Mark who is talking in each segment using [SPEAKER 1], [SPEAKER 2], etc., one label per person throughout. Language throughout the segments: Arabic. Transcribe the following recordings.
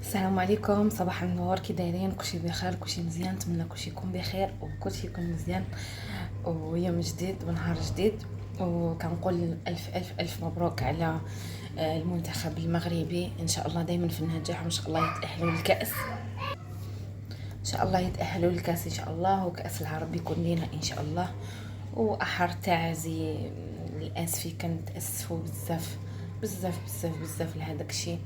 [SPEAKER 1] السلام عليكم، صباح النور. كي دايرين؟ كلشي بخير، كلشي مزيان. نتمنى كلشي يكون بخير وكلشي يكون مزيان، ويوم جديد ونهار جديد. وكنقول الف الف الف مبروك على المنتخب المغربي. ان شاء الله دائما في النجاح، وان شاء الله يتاهلوا للكاس، ان شاء الله يتاهلوا للكاس ان شاء الله، وكاس العرب يكون لينا ان شاء الله. واحر تعازي الاسفي، كنتاسفوا بزاف بزاف بزاف بزاف لهذاك الشيء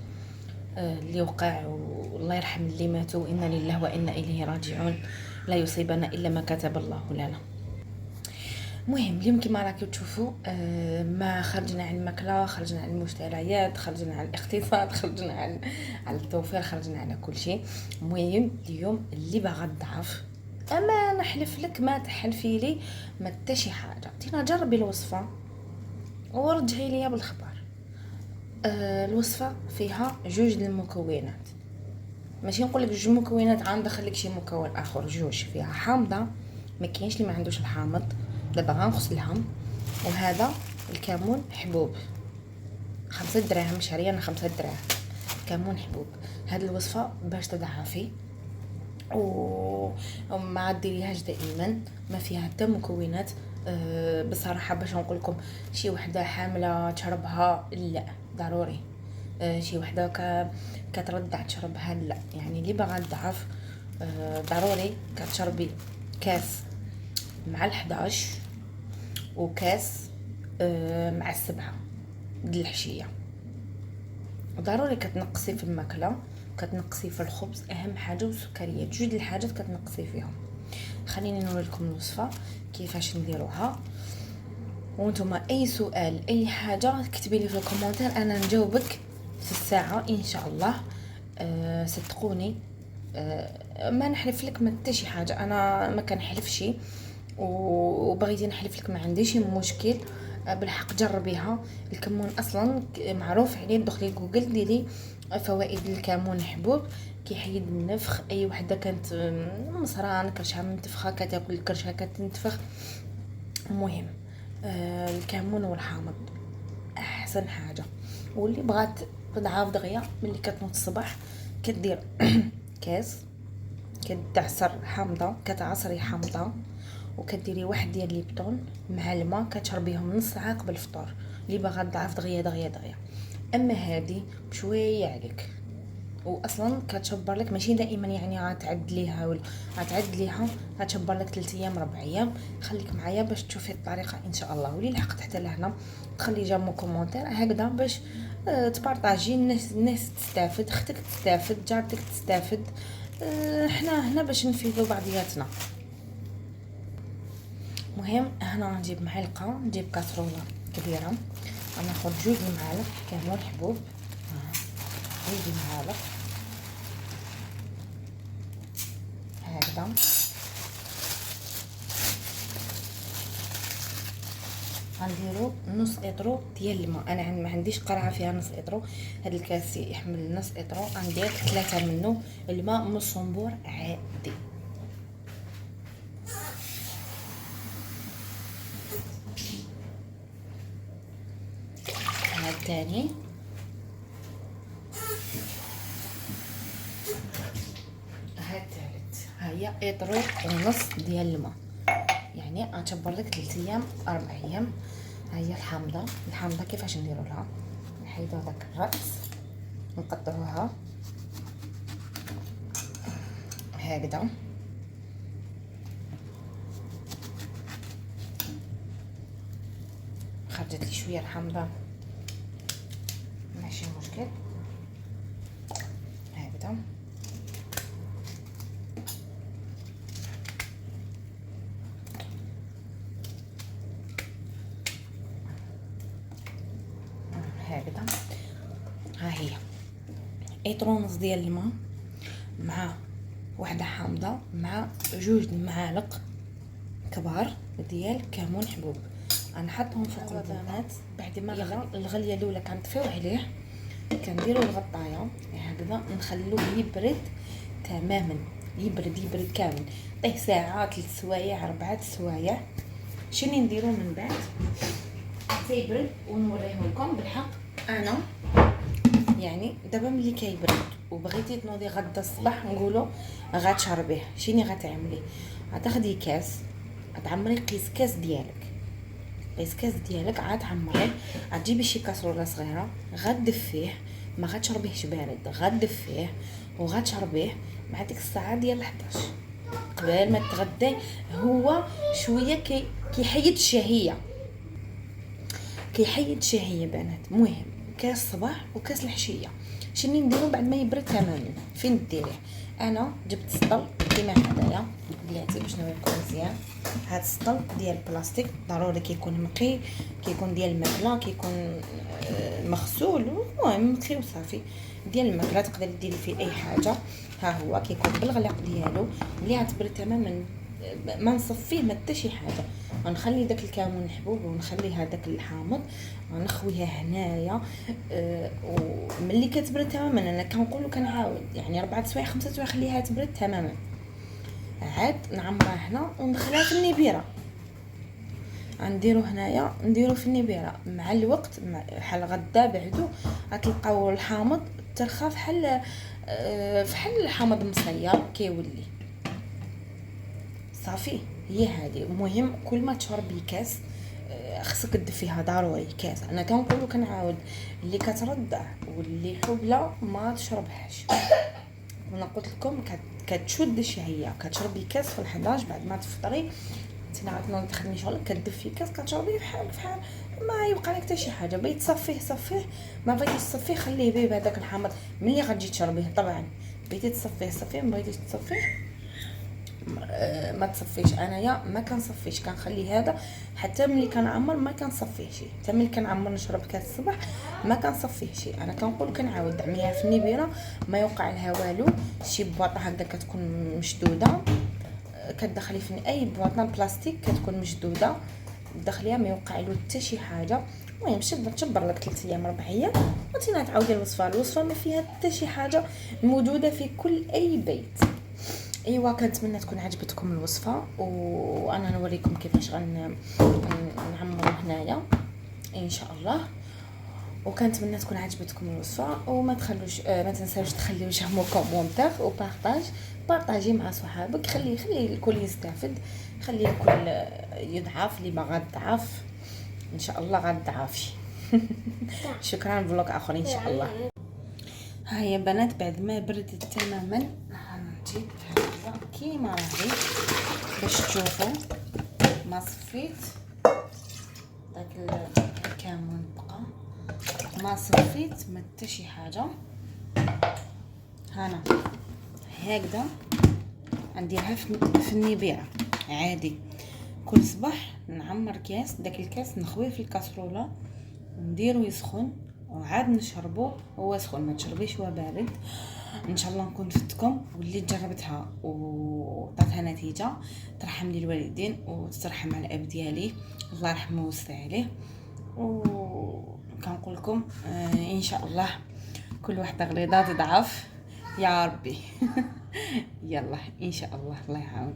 [SPEAKER 1] اللي وقع، والله يرحم اللي ماتوا. إنا لله وإنا إليه راجعون. لا يصيبنا إلا ما كتب الله لنا. مهم اليوم كما راكم تشوفوا، ما خرجنا عن الماكله، خرجنا عن المشتريات، خرجنا عن الاقتصاد، خرجنا عن التوفير، خرجنا على كل شيء. المهم اليوم اللي باغا تضعف، اما نحلف لك ما تحلفي لي ما حتى شي حاجه، تينا جربي الوصفه ورجعي ليا بالخبر. الوصفه فيها جوج المكونات، ماشي نقول لك جوج مكونات عاد ندخل لك شي مكون اخر. جوج فيها حامضه، ما كاينش اللي ما عندوش الحامض، دابا غنغسلهم. وهذا الكمون حبوب، 5 دراهم شاريه انا، 5 دراهم كمون حبوب. هذه الوصفه باش تضعفي وما ديريهاش دائما، ما فيها حتى مكونات. بصراحه باش نقول لكم شي وحده حامله تشربها، لا ضروري. شي وحده كتردع تشربها، لا. يعني اللي باغا تضعف ضروري كتشربي كاس مع ال11 وكاس مع ال7 د الحشيه. ضروري كتنقصي في الماكله، كتنقصي في الخبز، اهم حاجه والسكريات، جوج الحاجات كتنقصي فيهم. خليني نوري لكم الوصفه كيفاش نديروها. وانتم اي سؤال اي حاجه كتبي لي في الكومنتير، انا نجاوبك في الساعه ان شاء الله. صدقوني، ما نحلف لك ما حتى شي حاجه، انا ما كنحلفش. وبغيتي نحلف لك ما عنديش مشكل. بالحق جربيها. الكمون اصلا معروف عليه، دخلي جوجل ديري فوائد الكمون حبوب، كيحيد النفخ. اي وحده كانت مصران كرشها منتفخه كتاكل كرشها كتنتفخ. المهم الكمون والحامض احسن حاجه. واللي بغات تضعف دغيا ملي كتنوض الصباح كدير كاس، كتعصري حامضه وكديري واحد ديال ليبطون مع الماء، كتشربيهم نص ساعه قبل الفطور. اللي باغا تضعف دغيا دغيا دغيا. اما هذه بشويه عليك، واصلا كتشبر لك ماشي دائما، يعني غتعد ليها ولا غتعد ليها، غتشبر لك 3 ايام 4 ايام. خليك معايا باش تشوفي الطريقه ان شاء الله. واللي لحقت حتى لهنا تخلي جامو كومونتير هكذا باش تبارطاجي، الناس تستافد، اختك تستافد، جارتك تستافد. حنا هنا باش نفيدوا بعضياتنا. مهم هنا نجيب معلقه، نجيب كاسرونه كبيره، غناخذ 2 معالق كمون حبوب، 2 معالق هكذا. غنديرو نص اطرو ديال الماء، انا ما عنديش قرعه فيها نص اطرو، هذا الكاس يحمل نص اطرو، غندير 3 منه الماء من الصنبور عادي. هذا الثاني، هذا الثالث، ها هي اطرو ونص ديال الماء، يعني غتشبر لك 3 ايام 4 ايام. ها هي الحامضه كيفاش نديروا لها؟ نحيدوا داك الراس، نقطعوها هكذا، خرجت لي شويه الحامضه ماشي مشكل، هكذا. هكذا ها هي اطرو نص ديال الماء مع وحده حامضه مع 2 معالق كبار ديال كمون حبوب. غنحطهم فوق البنات. بعد ما غلى الغليه الاولى كنطفيو عليه، كنديروا الغطايه هكذا، نخلوه يبرد تماما، يبرد كامل، طيه ساعه 3 سوايع 4 سوايع. شنو نديروا من بعد تيبرد ونوريه لكم بالحق. انا يعني دابا ملي كيبرد وبغيتي تنوضي غدا الصباح نقولوا غتشربيه، شنو غتعملي؟ غتاخدي كاس، غتعمري كاس ديالك، كاس ديالك عاد تعمريه، غتجيبي شي كاسروله صغيره غدفيه، ما غتشربيهش بارد، غدفيه وغتشربيه مع ديك الساعه ديال 11 قبل ما تغدي. هو شويه كيحيد الشهيه، كيحيد الشهيه بنات. مهم كاس الصباح وكاس العشيه. شنو نديرو بعد ما يبرد تماما؟ فين ديريه؟ انا جبت سطل كيما هدايا بلاتي باش نوريكم مزيان. هاد السطل ديال البلاستيك ضروري كيكون نقي، كيكون ديال الماكله، كيكون مغسول، المهم نقي وصافي. ديال الماكله تقدري ديري فيه اي حاجه. ها هو كيكون بالغلاق ديالو، ملي غتبرد تماما ما نصفيه ما حتى شي حاجه، غنخلي داك الكمون الحبوب ونخلي هذاك الحامض غنخويها هنايا. وملي كتبرد تماما انا كنقول وكنعاود يعني 4 سوايع 5 سوايع خليها تبرد تماما، عاد نعمرها هنا وندخلها في النبيره. غنديرو هنايا نديرو في النبيره مع الوقت بحال غدا بعدو غتلقاو الحامض ترخى فحال الحامض مصير كيولي صافي. هي هذه. المهم كل ما تشربي كاس خصك تدفيها ضروري كاس. انا كنقول وكنعاود اللي كترضع واللي حبلى ما تشربهاش. وانا قلت لكم كتشد الشهيه، كتشربي كاس في 11 بعد ما تفطري انت نعرف تخدمي شغلك كتدفي كاس كتشربيه بحال ما يوقع لك حتى شي حاجه. بغيتي تصفيه ما بغيتيش تصفيه خليه بيه بهذاك الحامض ملي غتجي تشربيه. طبعا بغيتي تصفيه ما بغيتيش تصفيه ما تصفيش. انايا ما كنصفيش، كنخلي هذا حتى ملي كنعمر ما كنصفيه شي، حتى ملي كنعمر نشرب كاس الصباح ما كنصفيه شي. انا كنقول كنعاود عمليها في النبيره ما يوقع لها والو. شي بواطه هكذا كتكون مشدوده كتدخلي في اي بواطه بلاستيك كتكون مشدوده داخليها ما يوقع له حتى شي حاجه. المهم تشبر لك 3 ايام 4 ايام وتينا تعاودي الوصفه ما فيها حتى شي حاجه، موجوده في كل اي بيت. ايوا كنتمنى تكون عجبتكم الوصفه وانا نوريكم كيفاش نعمروا هنايا ان شاء الله. وكنتمنى تكون عجبتكم الوصفه وما تخلوش ما تنساوش تخليو جيم كومونتير بارطاجي مع صحابك. خلي الكل يستافد، خلي الكل يضعف اللي باغا تضعف ان شاء الله غتضعفي. شكرا. فلوق اخر ان شاء الله. ها هي بنات بعد ما بردت تماما غنجيب هذا كيما راهي باش تشوفوا ما صفيت داك الكمون بقى ما صفيت ما حتى شي حاجه. هانا هكذا نديرها في النبيره عادي. كل صباح نعمر كاس، داك الكاس نخويه في الكاسروله ونديرو يسخن وعاد نشربو هو سخون، ما تشربيش هو بارد. ان شاء الله نكون فدتكم واللي جربتها وعطاتها نتيجه ترحم لي الوالدين وترحم على الاب ديالي الله يرحمه ويوسع عليه. وكنقول لكم ان شاء الله كل وحده غليظه تضعف يا ربي. يلا ان شاء الله يعاون.